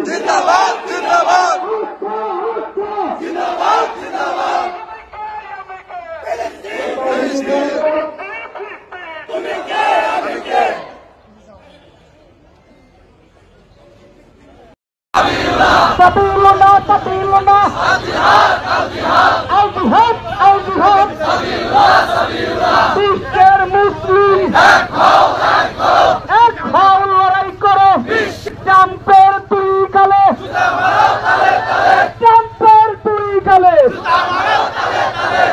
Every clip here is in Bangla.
জিন্দাবাদ জিন্দাবাদ জিন্দাবাদ জিন্দাবাদ তুমি কে আমি কে Sabilullah, Sabilullah, Al-Jihad, Al-Jihad, বিশ্বের মুসলিম এক হও লড়াই করো ট্রাম্পের দুই গালে ট্রাম্পের দুই গালে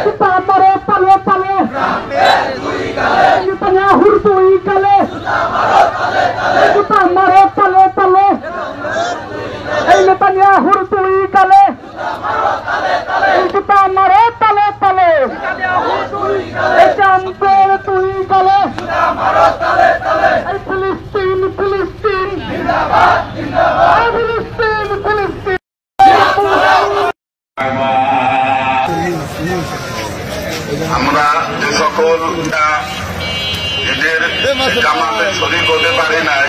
জুতা মারো তালে তালে নেতানিয়াহুর দুই গালে জুতা মারো তালে তালে এই নেতানিয়াহুর দুই গালে জুতা মারো তালে তালে এই ট্রাম্পের দুই গালে এই ফিলিস্তিন ফিলিস্তিন ফিলিস্তিন ফিলিস্তিন আমরা যে সকল ঈদের জামাতে শরীক হতে পারি নাই